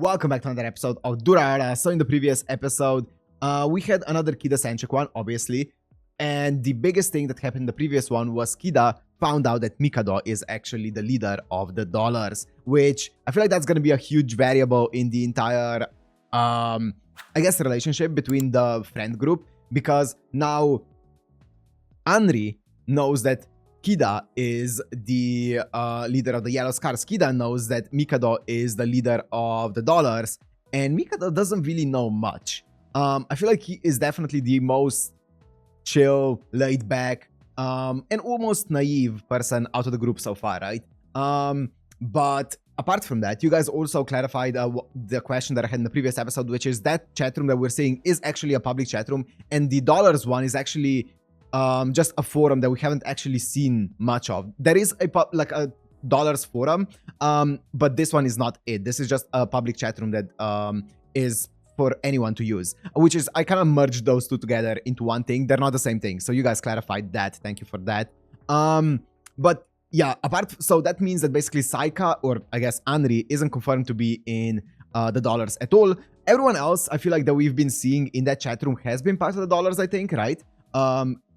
Welcome back to another episode of Durarara. So in the previous episode, we had another Kida-centric one, obviously. And the biggest thing that happened in the previous one was Kida found out that Mikado is actually the leader of the dollars, which I feel like that's going to be a huge variable in the entire, I guess, relationship between the friend group. Because now Anri knows that Kida is the leader of the yellow scars. Kida knows that Mikado is the leader of the dollars, and Mikado doesn't really know much. I feel like he is definitely the most chill, laid back, and almost naive person out of the group so far, right? But apart from that, you guys also clarified the question that I had in the previous episode, which is that chat room that we're seeing is actually a public chat room, and the dollars one is actually just a forum that we haven't actually seen much of. There is a dollars forum, but this one is not it. This is just a public chat room that is for anyone to use, which is, I kind of merged those two together into one thing. They're not the same thing, so you guys clarified that. Thank you for that. But yeah, so that means that basically Saika, or I guess Anri, isn't confirmed to be in the dollars at all. Everyone else, I feel like that we've been seeing in that chat room has been part of the dollars, I think, right?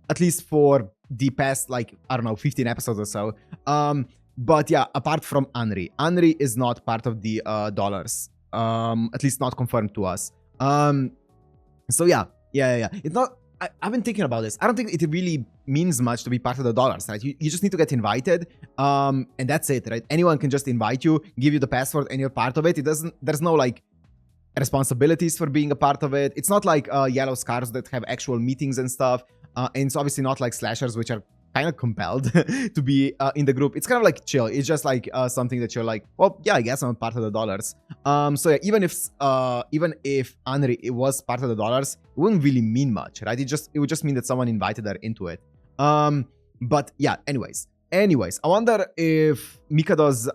At least for the past, like, I don't know, 15 episodes or so. But yeah, apart from Anri is not part of the dollars. At least not confirmed to us. So yeah. It's not, I've been thinking about this. I don't think it really means much to be part of the dollars, right? You just need to get invited, and that's it, right? Anyone can just invite you, give you the password, and you're part of it. There's no, like, responsibilities for being a part of it. It's not like yellow scars that have actual meetings and stuff. And it's obviously not like slashers, which are kind of compelled to be in the group. It's kind of like chill. It's just like something that you're like, well, yeah, I guess I'm a part of the dollars. So yeah, even if Anri was part of the dollars, it wouldn't really mean much, right? It would just mean that someone invited her into it. But yeah, anyways, I wonder if Mikado's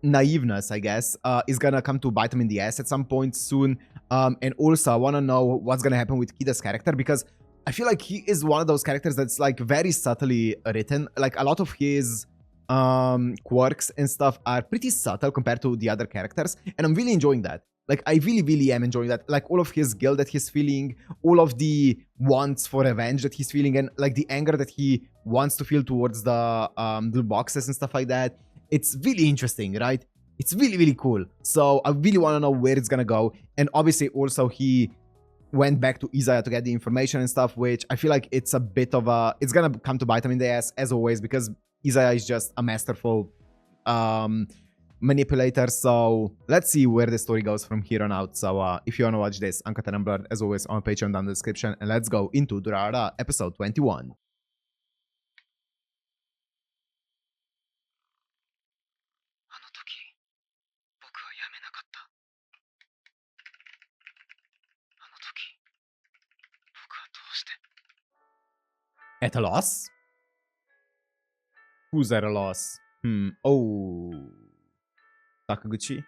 naiveness, I guess, is gonna come to bite him in the ass at some point soon. And also, I want to know what's gonna happen with Kida's character, because I feel like he is one of those characters that's like very subtly written. Like a lot of his quirks and stuff are pretty subtle compared to the other characters, and I'm really enjoying that. Like, I really am enjoying that. Like, all of his guilt that he's feeling, all of the wants for revenge that he's feeling, and like the anger that he wants to feel towards the blue boxes and stuff like that. It's really interesting, right? It's really cool. So I really want to know where it's gonna go. And obviously also he went back to Izaya to get the information and stuff, which I feel like it's a bit of a, it's gonna come to bite him in the ass as always, because Izaya is just a masterful manipulator. So let's see where the story goes from here on out. So if you want to watch this uncut and unblurred, as always, on Patreon down in the description, and let's go into Durarara episode 21. 'At a loss? Who's at a loss? Oh. Takaguchi?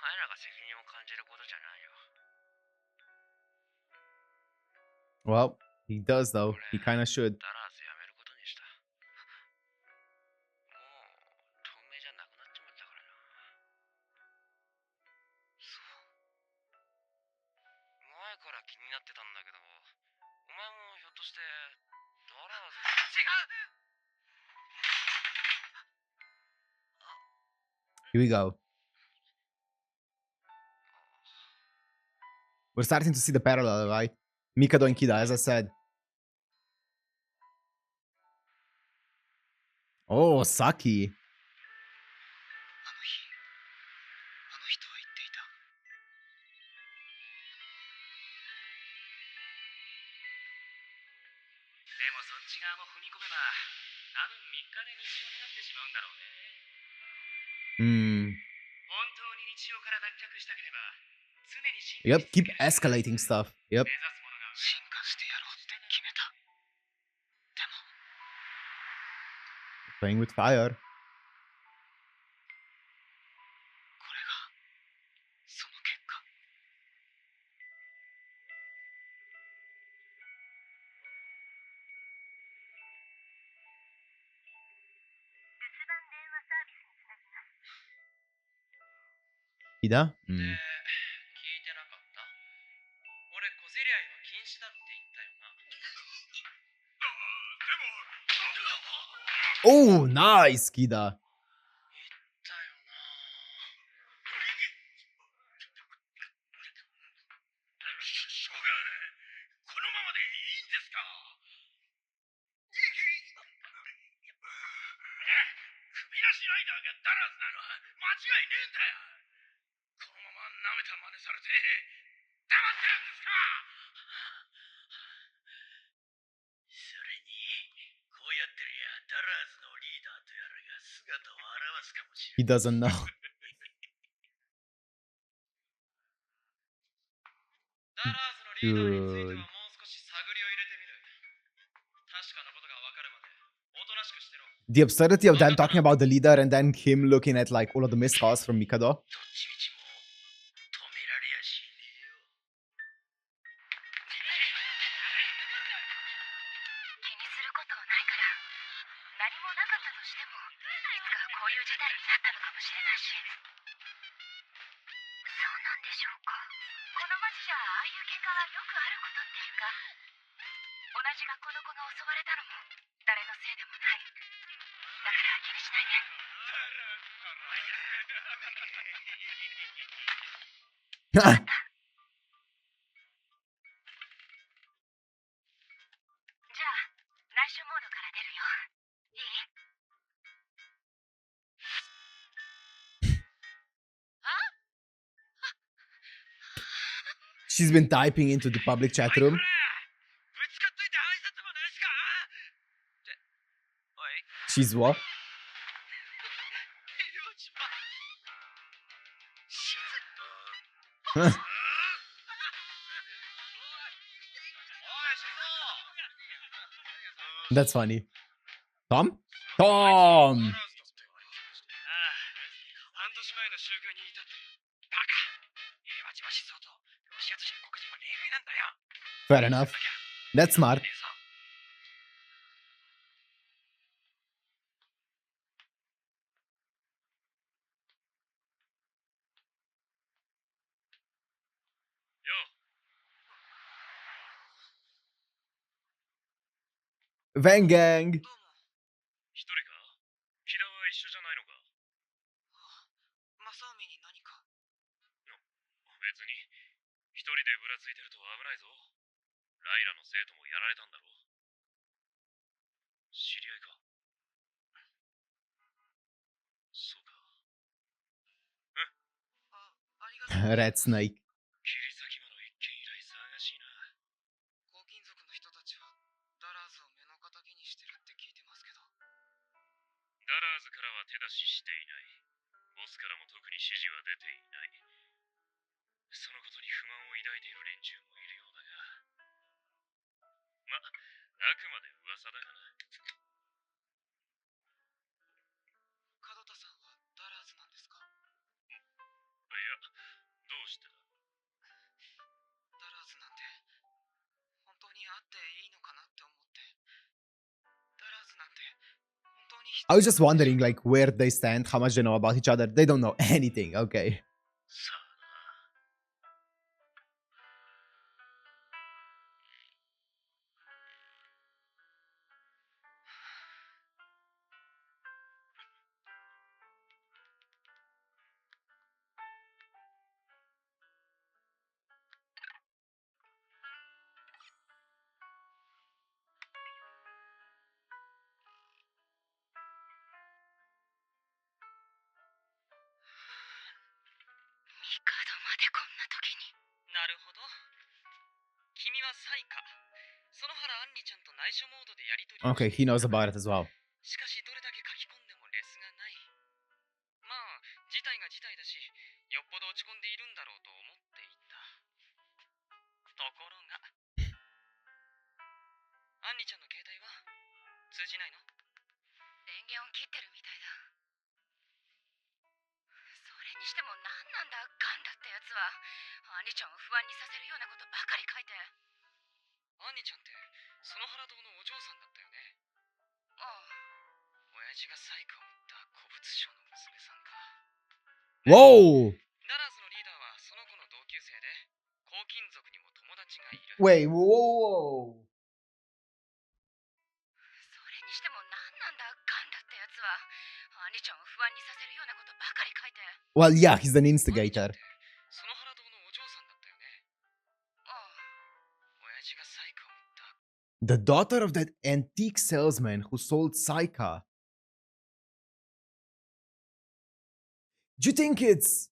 お前らが責任を感じることじゃないよ。 Well, he does though. He kind of should. ダラーズ辞めることにした。もう透明じゃなくなっちまったからな。そう。前から気になってたんだけど、お前もひょっとしてダラーズ。違う。 Here we go. We're starting to see the parallel, right? Mikado and Kida, as I said. Oh, Saki. あの日、あの人は言っていた。でもそっち側も踏み込めば、多分3日で日常になってしまうんだろうね。本当に日常から脱却したければ、常に進化 Yep, keep escalating stuff. Yep. 目指すものが進化してやろうって決めた。でも、Playing with fire. これがその結果。Kida? 聞いてなかった？俺小競り合いは禁止だって言ったよな。Oh, nice, Kida. 言ったよな。将軍、このままでいいんですか？首なしライダーがダラーズなのは間違いねえんだよ。このまま舐めた真似されて黙ってるんですか？それにこうやってりゃダラーズのリーダーとやらが姿を現すかもしれ He ない。 doesn't know. ダラーズのリーダーについてはもう少し探りを入れてみる。確かなことがわかるまでおとなしくしてろ。 The absurdity of them talking about the leader and then him looking at like all of the missed calls from Mikado. どっちみちも止められやしねえよ。気にすることはないから、何もなかったとしてもいつかこういう事態になったのかもしれないし。そうなんでしょうか。この町じゃああいう喧嘩はよくあることっていうか、同じ学校の子が襲われたのも誰のせいでもない。だから気にしないで。じゃあ内緒モードから出るよ。いい？ She's been typing into the public chat room. ぶつかっといて挨拶もないしか。っておい She's what? おい、静 That's funny. Tom? あ Tom! あ、半年前の集会にいたってバカ。平和島静雄とロシアと黒人は例外なんだよ。 Fair enough. That's smart. ねえさ。よう Van Gang. どうも。一人か？キダは一緒じゃないのか？マサオミに何か？別に。一人でぶらついてると危ないぞ。ライラの生徒もやられたんだろう。知り合いか？そうか。ありがとう。 Red Snake. 切り裂き魔の一件以来騒がしいな。黄金族の人たちはダラーズを目の敵にしてるって聞いてますけど。ダラーズからは手出ししていない。ボスからも特に指示は出ていない。そのことに不満を抱いている連中もいるようだが。ま、あくまで噂だがな。門田さんはダラーズなんですか？いや、どうしてだ？ダラーズなんて本当に会っていいのかなって思って。ダラーズなんて本当に。 I was just wondering like where they stand, how much they know about each other. They don't know anything, okay. さあミカドまでこんな時に。なるほど。君はサイか。園原杏里ちゃんと内緒モードでやり取り。 Okay, he knows about it as well. しかしどれだけ書き込んでもレスがない。まあ、事態が事態だし、よっぽど落ち込んでいるんだろうと思っていた。ところが、杏里ちゃんの携帯は通じないの？電電源を切ってるみたいだ。それにしても何なんだガンダってやつは。アンリちゃんを不安にさせるようなことばかり書いて。アンニちゃんってその原堂のお嬢さんだったよね。ああ、親父がサイカを売った古物商の娘さんか。Whoa! ダラーズのリーダーはその子の同級生で、黄金族にも友達がいる。 Wait, whoa! それにしても何なんだガンダってやつは。アンリちゃんを不安にさせるようなことばかり書いて。Well, yeah, he's an アンニちゃんっ instigator. てその原堂のお嬢さんだったよね。ああ、親父がサイカを売った。 The daughter of that antique salesman who sold Saika. Do you think it's...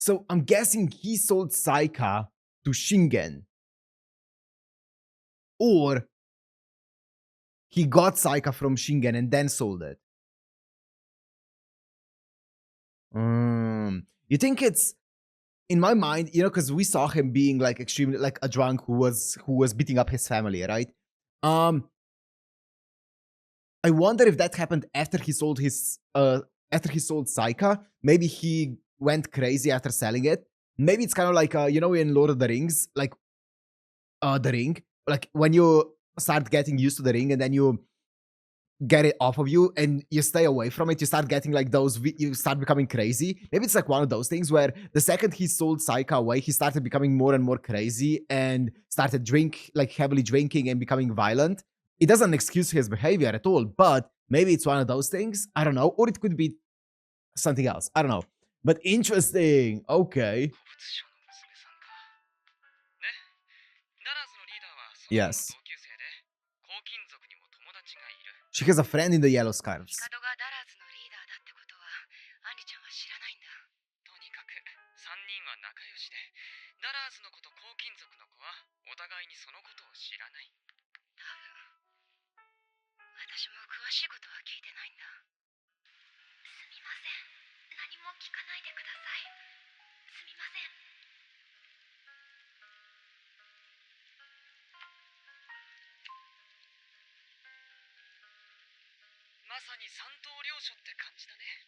So I'm guessing he sold Saika to Shingen. Or he got Saika from Shingen and then sold it. You think it's... In my mind, you know, because we saw him being like extremely like a drunk who was beating up his family, right? I wonder if that happened after he sold Saika. Maybe he went crazy after selling it. Maybe it's kind of like you know, in Lord of the Rings, like the ring, like when you start getting used to the ring and then you get it off of you and you stay away from it, you start getting like you start becoming crazy. Maybe it's like one of those things where the second he sold Saika away, he started becoming more and more crazy and started heavily drinking and becoming violent. It doesn't excuse his behavior at all, but maybe it's one of those things. I don't know. Or it could be something else. I don't know. But interesting. Okay. 古物商の娘さんか。ね。ダラーズのリーダーはその子の Yes. 同級生で、黄金族にも友達がいる。 She has a friend in the yellow ミ scarves. カドがダラーズのリーダーだってことは、アンリちゃんは知らないんだ。とにかく3人は仲良しで、ダラーズの子と黄金族の子はお互いにそのことを知らない。多分、私も詳しいことは聞いてないんだ。すみません。何も聞かないでください。すみません。まさに三刀両所って感じだね。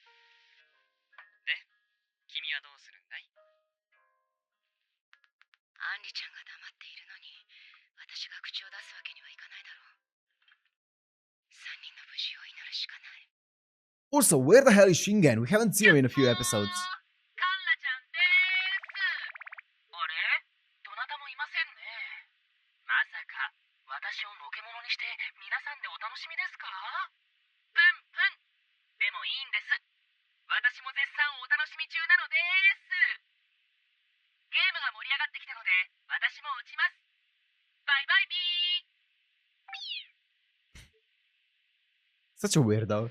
で、君はどうするんだい？アンリちゃんが黙っているのに、私が口を出すわけにはいかないだろう。3人の無事を祈るしかない。 Also, where the hell is Shingen? We haven't seen him in a few episodes. カンラちゃんでーす。あれ？どなたもいませんね。まさか私をのけ者にして皆さんでお楽しみですか？プンプン。でもいいんです。私も絶賛お楽しみ中なのです。ゲームが盛り上がってきたので私も打ちます。バイバイビー。 Such a weirdo.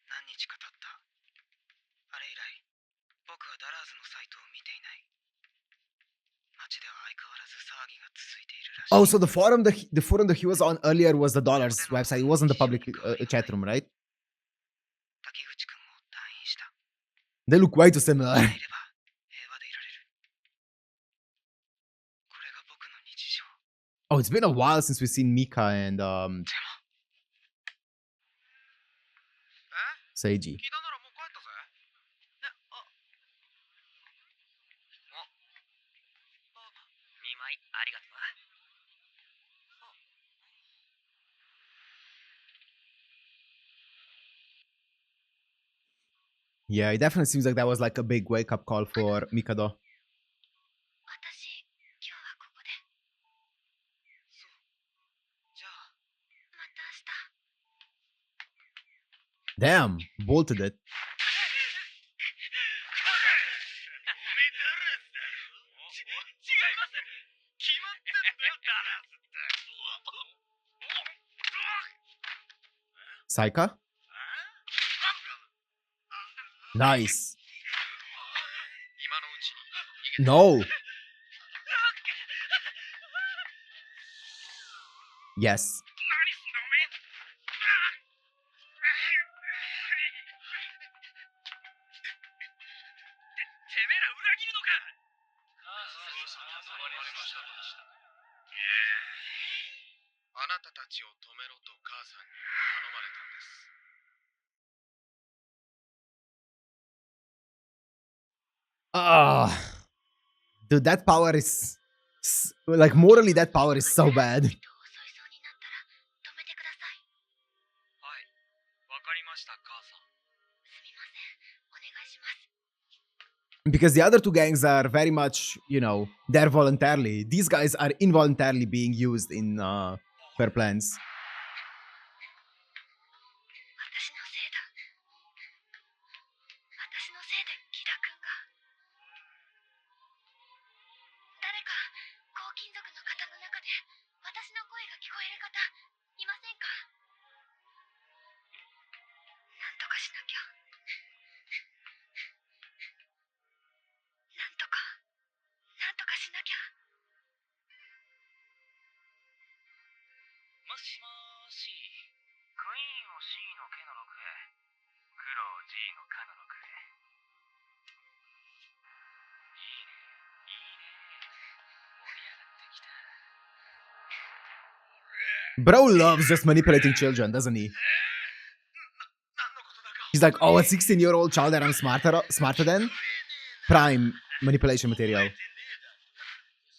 何日か経った。あれ以来、僕はダラーズのサイトを見ていない。街では相変わらず騒ぎが続いているらしい。 Oh, so the forum that he was on earlier was the Dollars website. It wasn't the public chat room, right? 滝口くんも退院した。 They look way too similar. いれば平和でいられる。これが僕の日常。 Oh, it's been a while since we've seen Mika and でも、 Seiji. キダならもう帰ったぜ。ね、見舞いありがとうな。Yeah, it definitely seems like that was like a big wake-up call for Mikado. 私、今日はここで。そう。じゃあ、また明日。 Damn, bolted it. おめえダラーズだろ。違います。決まってんだよ、ダラーズって。 Saika? Nice. 今のうちに逃げて。 No. Yes. 何すんだおめえ。てめえら裏切るのか。あなたたちを止めろと母さんに頼まれたんです。Ah, dude, that power is like morally, that power is so bad. 遅いそうになったら止めてください。はい、わかりました、母さん。すみません。お願いします。Because the other two gangs are very much, you know, they're voluntarily. These guys are involuntarily being used in her plans. 私のせいだ。私のせいでキダ君が。誰か黄金族の方の中で私の声が聞こえる方いませんか？なんとかしなきゃ。なんとかしなきゃ。もしもーし。クイーンを C のケの6へ、黒を G のカの6へ。いいね、いいね。盛り上がってきた。Bro loves just manipulating children, doesn't he? 何のことだか。 He's like, oh, a 16-year-old child that I'm smarter than? Prime manipulation material. ふ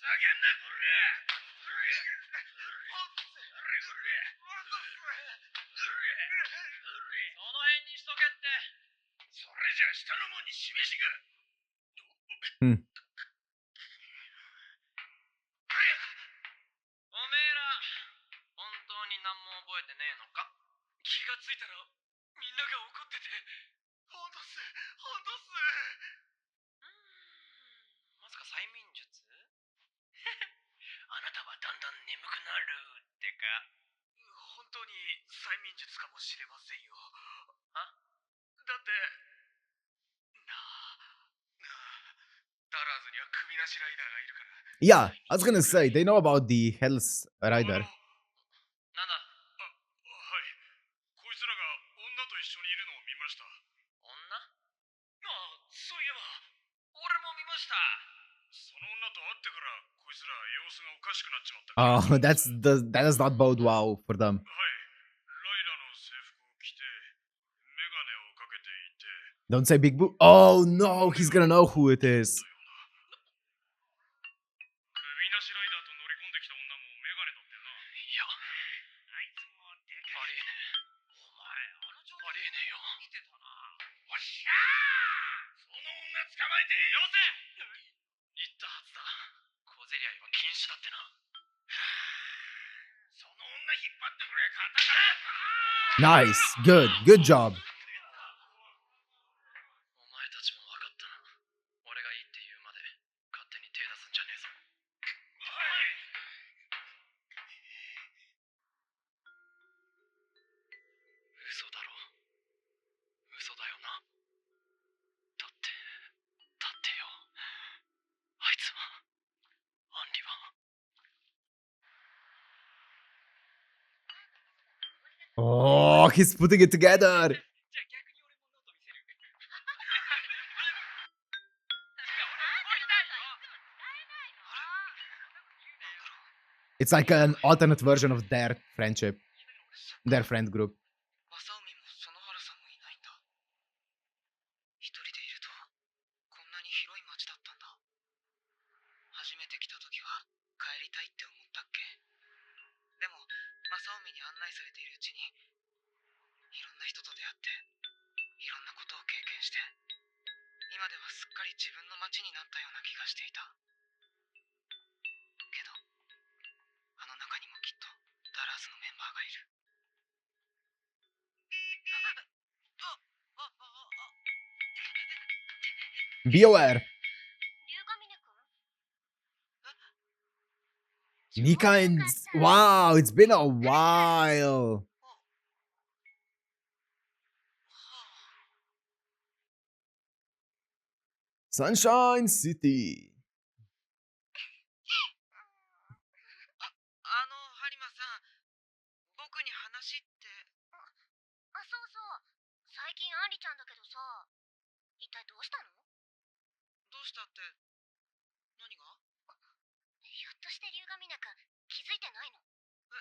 ざけんな、こその辺にしとけって。それじゃ下のもんに示しが。Hmm. おめえら、本当に何も覚えてねえのか？気がついたらみんなが怒ってて。ほんとっす、ほんとっす。まさか催眠術？あなたはだんだん眠くなるってか。本当に催眠術かもしれませんよ。あ？だってダラーズには首なしライダーがいるから。Yeah, I was gonna say, they know about the Hell's Rider. なんだ？はい。こいつらが女と一緒にいるのを見ました。女？そういえば、俺も見ました。その女と会ってから、こいつら様子がおかしくなっちまった。Oh, that does not bode well for them. はい。ライラの制服を着て、メガネをかけていて。Don't say Big Boo. Oh no, he's gonna know who it is. 首なしライダーと乗り込んできた女もメガネだってな。いや、あいつもでかい。ありえねえ。お前、あの状態ありえねえよ。見てたな。おっしゃー！その女捕まえてよせ！言ったはずだ。小競り合いは禁止だってな。その女引っ張ってくれ、肩から。 Nice, good job. お前たちも分かったな。俺がいいって言うまで勝手に手出すんじゃねえぞ。はい。嘘だろ。嘘だよな。だってよ。あいつはアンリは。Oh, he's putting it together. じゃあ逆に俺もノート見せる。It's like an alternate version of their friendship, their friend group. 正臣も園原さんもいないんだ。一人でいるとこんなに広い町だったんだ。初めて来た時は帰りたいって思ったっけ。でも正臣に案内されているうちにいろんな人と出会っていろんなことを経験して、今ではすっかり自分の町になったような気がしていた。けどあの中にもきっとダラーズのメンバーがいる。Be aware. 龍ヶ峰君？ Mika and... Wow, it's been a while. Sunshine City. ハリマさん、僕に話って。そうそう。最近アンリちゃんだけどさ、一体どうしたの？どうしたって何が？っとして龍神なく気づいてないの？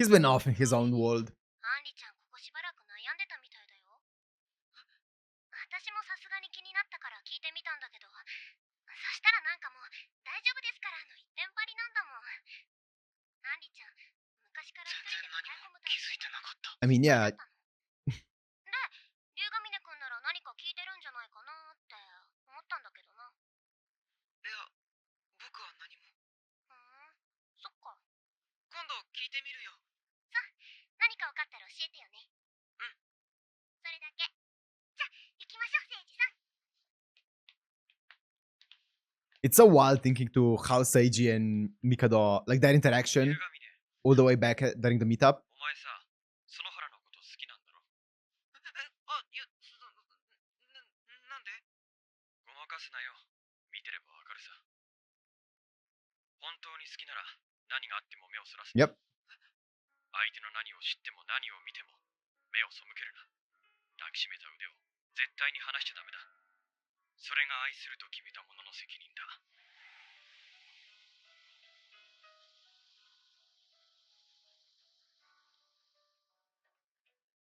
He's been off in his own world. アンリちゃんここしばらく悩んでたみたいだよ。私もさすがに気になったから聞いてみたんだけど、そしたらなんかもう大丈夫ですからの一点張りなんだもん。アンリちゃん昔から一人で抱え込むタイプじゃなかった。 I mean, yeah. で、龍神ねくんなら何か聞いてるんじゃないかなって思ったんだけどな。いや、僕は何も。そっか。今度聞いてみるよ。さ、何か分かったら教えてよね。それだけ。じゃ、行きましょう、セイジさん。 It's so wild thinking to how Seiji and Mikado, like their 龍 interaction 神ね、 all the way back during the meetup. お前さ、園原のこと好きなんだろ？あ、いや、なんで？ごまかすなよ。見てればわかるさ。本当に好きなら何があっても目をそらす。 Yep. 相手の何を知っても何を見ても目を背けるな。抱きしめた腕を絶対に離しちゃダメだ。それが愛すると決めた者の責任だ。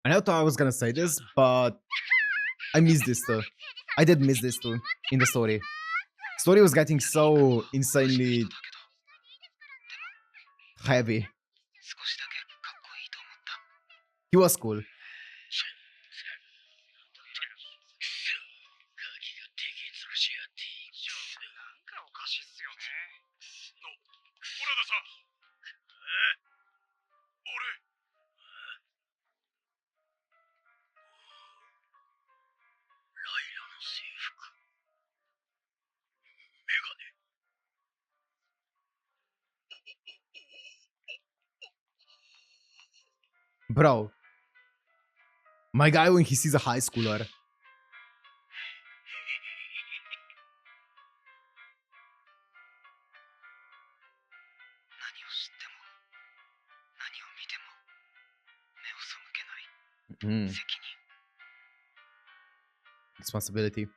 I never thought I was gonna say this, but I missed this too. I did miss this too in the story. Story was getting so insanely heavy. 少しだけかっこいいと思った。 He was cool. 鍵が滴血し合っていく。なんかおかしいっすよね。オラダさん。俺。ライラの制服。メガネ。 Bro. My guy when he sees a high schooler. 何を知っても何を見ても目を背けない Mm, 責任。 responsibility. 園原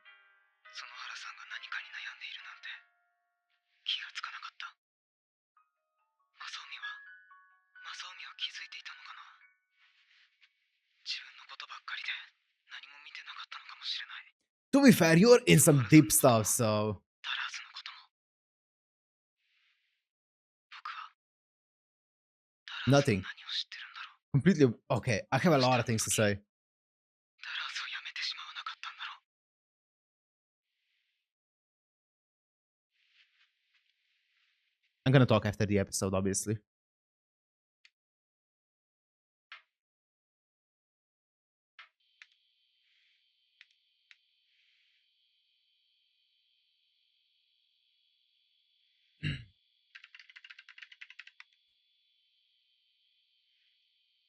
さんが何かに悩んでいるなんて気がつかなかった。マサオミは気づいていたのかな。自分のことばっかりで何も見てなかったのかもしれない。 To be fair, you're in some deep stuff, so ダラーズのことも。僕はダラーズ nothing. の何を知ってるんだろう。 Completely okay. I have a lot of things to say. ダラーズをやめてしまわなかったんだろう。 I'm gonna talk after the episode, obviously.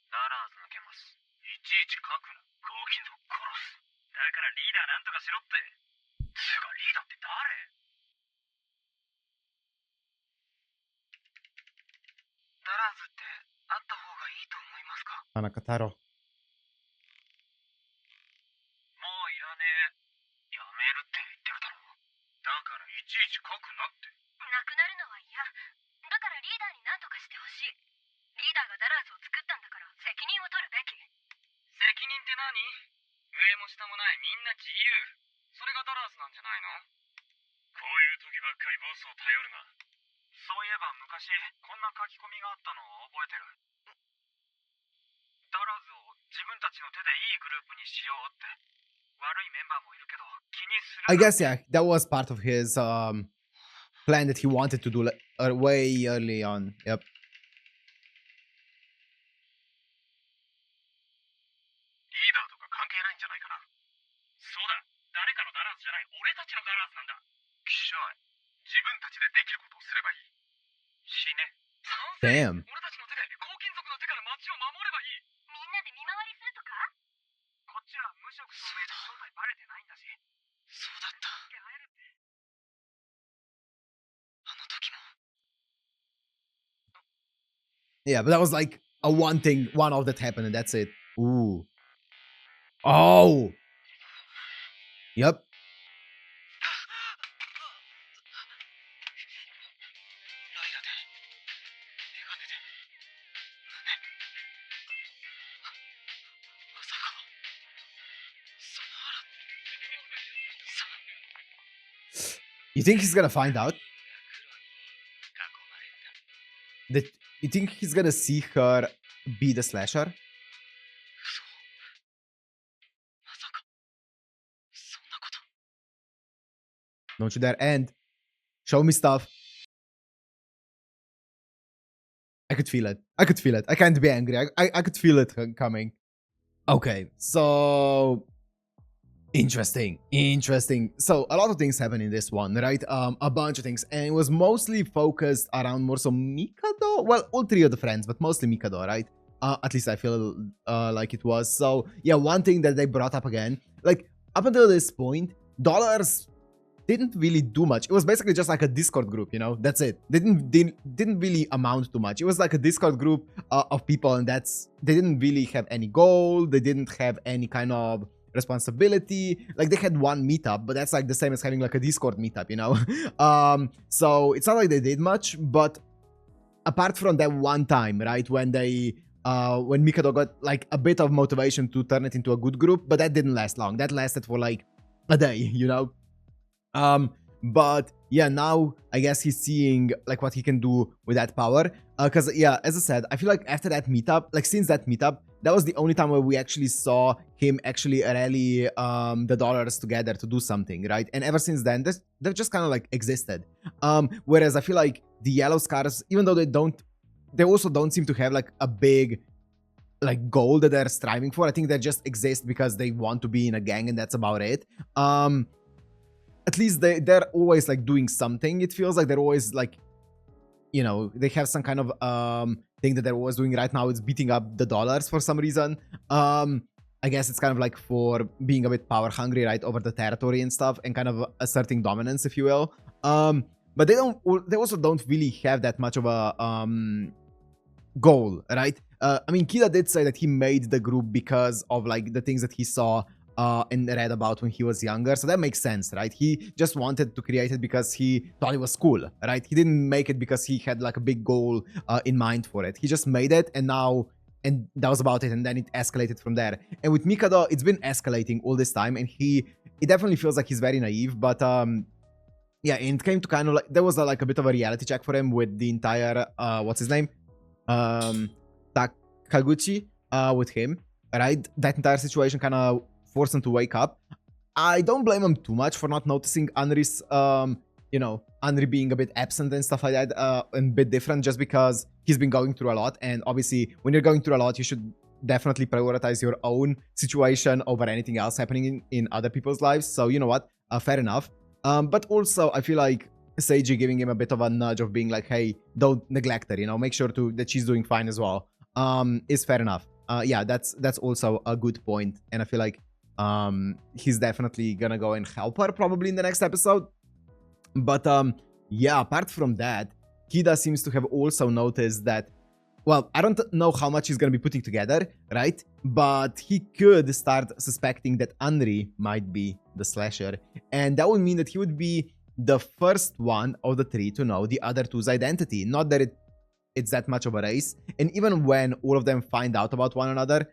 ダラーズ抜けます。いちいち書くな。高金属殺す。だからリーダーなんとかしろって。つうかリーダーって誰？ダラーズって会った方がいいと思いますか？ Anakataro. もういらねえ。やめるって言ってるだろ。だからいちいち書くなって。なくなるのは嫌。だからリーダーに何とかしてほしい。リーダーがダラーズを作ったんだから責任を取るべき。責任って何？上も下もないみんな自由。それがダラーズなんじゃないの？こういう時ばっかりボスを頼るな。そういえば昔こんな書き込みがあったのを覚えてる。ダラーズを自分たちの手でいいグループにしようって。悪いメンバーもいるけど気にするな。 I guess yeah, that was part of his plan that he wanted to do way early on. Yep. リーダーとか関係ないんじゃないかな。そうだ、誰かのダラーズじゃない、俺たちのダラーズなんだ。きしょい。自分たちでできることをすればいい。死ね。Damn. 俺たちの手で黄金族の手から町を守ればいい。みんなで見回りするとか？こっちは無職透明で正体バレてないんだし。そうだった。あの時も。 Yeah, but that was like a one off that happened, and that's it. Ooh. Oh. Yep. ライラで You think he's gonna find out? が黒に囲まれた。 That you think he's gonna see her be the slasher? 嘘。まさか、そんなこと。 Don't you dare end. Show me stuff. I could feel it. I could feel it. I can't be angry. I could feel it coming. Okay, so interesting. So a lot of things happen in this one, right? A bunch of things, and it was mostly focused around more so Mikado. Well, all three of the friends, but mostly Mikado, right? At least I feel like it was. So yeah, one thing that they brought up again, like up until this point, dollars didn't really do much. It was basically just like a Discord group, you know. That's it. They didn't really amount to much. It was like a Discord group of people, and they didn't really have any goal. They didn't have any kind of responsibility. Like they had one meetup, but that's like the same as having like a Discord meetup, you know. So it's not like they did much, but apart from that one time, right, when Mikado got like a bit of motivation to turn it into a good group, but that didn't last long. That lasted for like a day, you know. But yeah, now I guess he's seeing like what he can do with that power. Because yeah, as I said, I feel like after that meetup, like since that meetup, that was the only time where we actually saw him actually rally the dollars together to do something, right? And ever since then, they've just kind of like existed. Whereas I feel like the yellow scars, even though they also don't seem to have like a big like goal that they're striving for. I think they just exist because they want to be in a gang, and that's about it. At least they're always like doing something. It feels like they're always like, you know, they have some kind of thing that they're always doing. Right now it's beating up the dollars for some reason. I guess it's kind of like for being a bit power hungry, right, over the territory and stuff, and kind of asserting dominance, if you will. But they also don't really have that much of a goal, right? I mean, Kida did say that he made the group because of like the things that he saw and read about when he was younger, so that makes sense, right? He just wanted to create it because he thought it was cool, right? He didn't make it because he had like a big goal in mind for it. He just made it, and that was about it, and then it escalated from there. And with Mikado, it's been escalating all this time, and it definitely feels like he's very naive, but yeah, and it came to kind of like, there was like a bit of a reality check for him with the entire what's his name, Takaguchi, with him, right? That entire situation kind of forced him to wake up. I don't blame him too much for not noticing Anri's, you know, Anri being a bit absent and stuff like that, and a bit different, just because he's been going through a lot. And obviously, when you're going through a lot, you should definitely prioritize your own situation over anything else happening in other people's lives. So, you know what? Fair enough. But also, I feel like Seiji giving him a bit of a nudge of being like, hey, don't neglect her, you know, make sure that she's doing fine as well, is fair enough. Yeah, that's also a good point. And I feel like he's definitely gonna go and help her probably in the next episode. But yeah, apart from that, Kida seems to have also noticed that, well, I don't know how much he's gonna be putting together, right? But he could start suspecting that Anri might be the slasher, and that would mean that he would be the first one of the three to know the other two's identity. Not that it's that much of a race, and even when all of them find out about one another,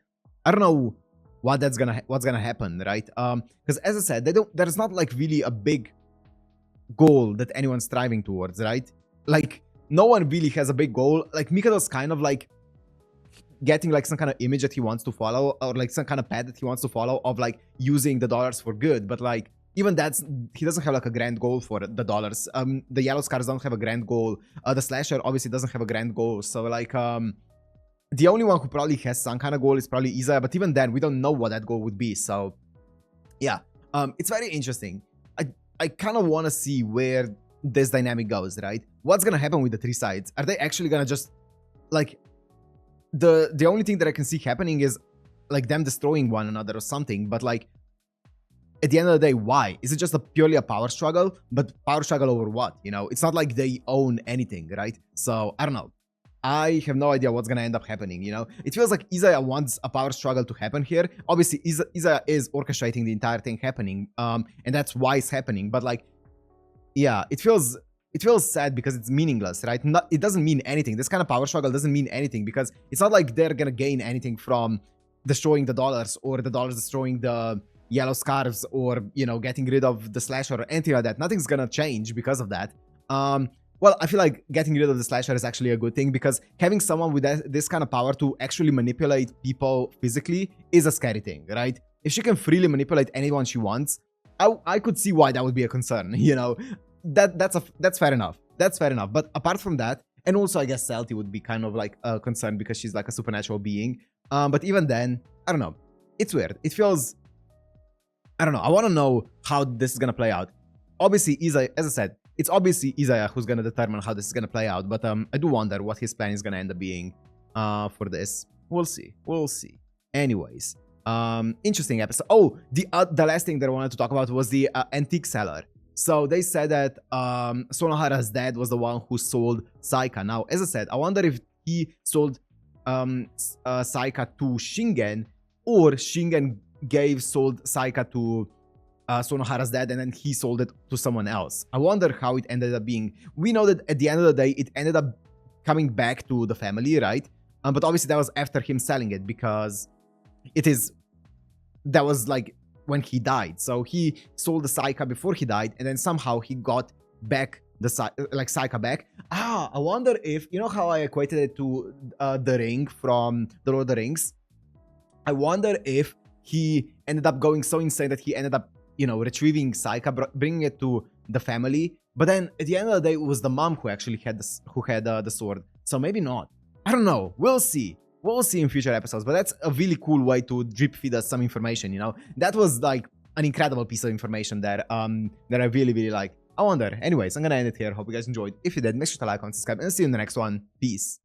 I don't know what's gonna happen, right? Because as I said, there's not like really a big goal that anyone's striving towards, right? Like no one really has a big goal. Like Mikado's kind of like getting like some kind of image that he wants to follow, or like some kind of path that he wants to follow of like using the dollars for good. But like even he doesn't have like a grand goal for the dollars. The yellow scars don't have a grand goal. The slasher obviously doesn't have a grand goal. So like the only one who probably has some kind of goal is probably Isaiah, but even then we don't know what that goal would be. So yeah, it's very interesting. I kind of want to see where this dynamic goes, right? What's gonna happen with the three sides? Are they actually gonna just like the only thing that I can see happening is like them destroying one another or something, but like at the end of the day, why? Is it just purely a power struggle? But power struggle over what? You know, it's not like they own anything, right? So I don't know. I have no idea what's gonna end up happening, you know? It feels like Isaiah wants a power struggle to happen here. Obviously, Isaiah is orchestrating the entire thing happening, and that's why it's happening. But like, yeah, it feels sad because it's meaningless, right? It doesn't mean anything. This kind of power struggle doesn't mean anything because it's not like they're gonna gain anything from destroying the dollars or the dollars destroying the yellow scarves or, you know, getting rid of the slasher or anything like that. Nothing's gonna change because of that. Well, I feel like getting rid of the slasher is actually a good thing, because having someone with this kind of power to actually manipulate people physically is a scary thing, right? If she can freely manipulate anyone she wants, I could see why that would be a concern, you know? That's fair enough. That's fair enough. But apart from that, and also I guess Celti would be kind of like a concern because she's like a supernatural being. But even then, I don't know. It's weird. It feels... I don't know. I want to know how this is going to play out. Obviously, Isaiah, as I said, it's obviously Isaiah who's going to determine how this is going to play out. But I do wonder what his plan is going to end up being for this. We'll see. We'll see. Anyways, interesting episode. Oh, the last thing that I wanted to talk about was the antique seller. So they said that Sonohara's dad was the one who sold Saika. Now, as I said, I wonder if he sold Saika to Shingen, or Shingen sold Saika to Sonohara's dad, and then he sold it to someone else. I wonder how it ended up being. We know that at the end of the day, it ended up coming back to the family, right? But obviously that was after him selling it, because that was like when he died. So he sold the Saika before he died, and then somehow he got back the Saika back. I wonder if, you know how I equated it to the ring from The Lord of the Rings? I wonder if he ended up going so insane that he ended up, you know, retrieving Saika, bringing it to the family. But then at the end of the day, it was the mom who actually had the sword. So maybe not. I don't know. We'll see. We'll see in future episodes, but that's a really cool way to drip feed us some information, you know? That was like an incredible piece of information that I really, really like. I wonder. Anyways, I'm gonna end it here. Hope you guys enjoyed. If you did, make sure to like and subscribe, and see you in the next one. Peace.